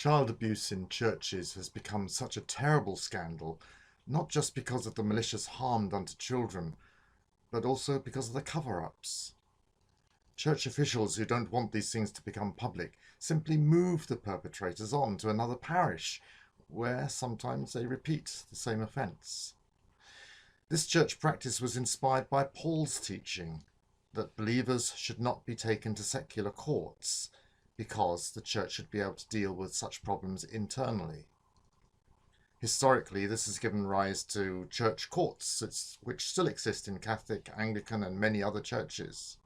Child abuse in churches has become such a terrible scandal, not just because of the malicious harm done to children, but also because of the cover-ups. Church officials who don't want these things to become public simply move the perpetrators on to another parish, where sometimes they repeat the same offence. This church practice was inspired by Paul's teaching that believers should not be taken to secular courts, because the church should be able to deal with such problems internally. Historically, this has given rise to church courts, which still exist in Catholic, Anglican and many other churches.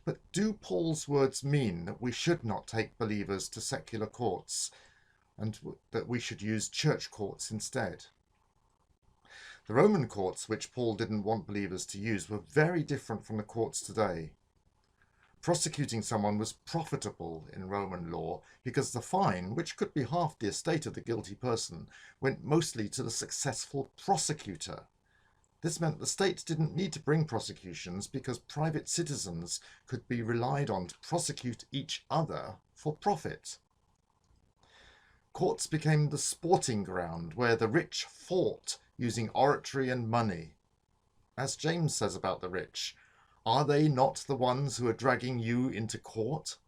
But do Paul's words mean that we should not take believers to secular courts and that we should use church courts instead? The Roman courts, which Paul didn't want believers to use, were very different from the courts today. Prosecuting someone was profitable in Roman law because the fine, which could be half the estate of the guilty person, went mostly to the successful prosecutor. This meant the state didn't need to bring prosecutions because private citizens could be relied on to prosecute each other for profit. Courts became the sporting ground where the rich fought using oratory and money. As James says about the rich, are they not the ones who are dragging you into court?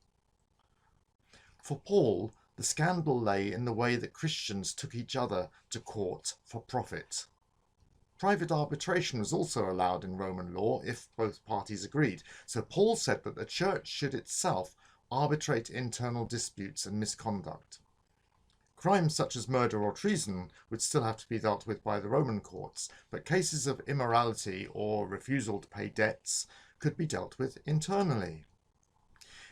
For Paul, the scandal lay in the way that Christians took each other to court for profit. Private arbitration was also allowed in Roman law if both parties agreed, so Paul said that the church should itself arbitrate internal disputes and misconduct. Crimes such as murder or treason would still have to be dealt with by the Roman courts, but cases of immorality or refusal to pay debts could be dealt with internally.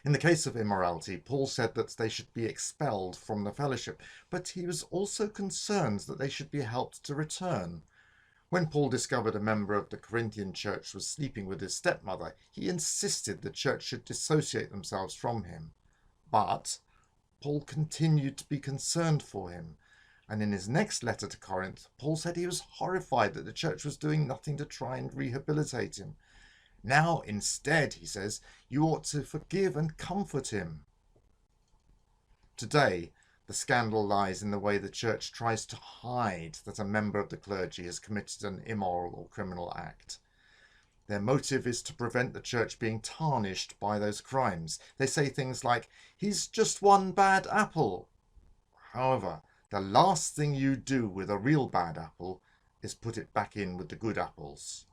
In the case of immorality, Paul said that they should be expelled from the fellowship, but he was also concerned that they should be helped to return. When Paul discovered a member of the Corinthian church was sleeping with his stepmother, he insisted the church should dissociate themselves from him. But Paul continued to be concerned for him, and in his next letter to Corinth, Paul said he was horrified that the church was doing nothing to try and rehabilitate him. Now, instead, he says, you ought to forgive and comfort him. Today, the scandal lies in the way the church tries to hide that a member of the clergy has committed an immoral or criminal act. Their motive is to prevent the church being tarnished by those crimes. They say things like, he's just one bad apple. However, the last thing you do with a real bad apple is put it back in with the good apples.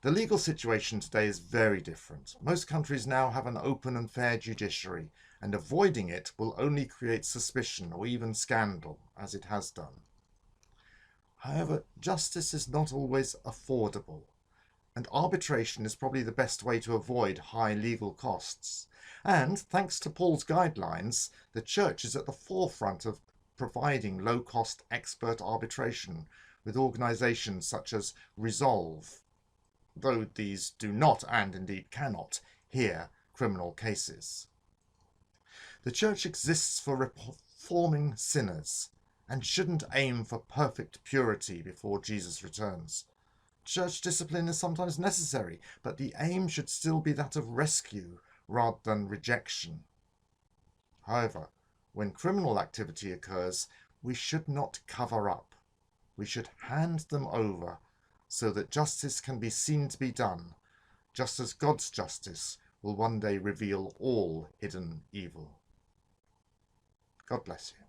The legal situation today is very different. Most countries now have an open and fair judiciary, and avoiding it will only create suspicion or even scandal, as it has done. However, justice is not always affordable, and arbitration is probably the best way to avoid high legal costs. And, thanks to Paul's guidelines, the church is at the forefront of providing low-cost expert arbitration with organisations such as Resolve, though these do not, and indeed cannot, hear criminal cases. The church exists for reforming sinners and shouldn't aim for perfect purity before Jesus returns. Church discipline is sometimes necessary, but the aim should still be that of rescue rather than rejection. However, when criminal activity occurs, we should not cover up. We should hand them over so that justice can be seen to be done, just as God's justice will one day reveal all hidden evil. God bless you.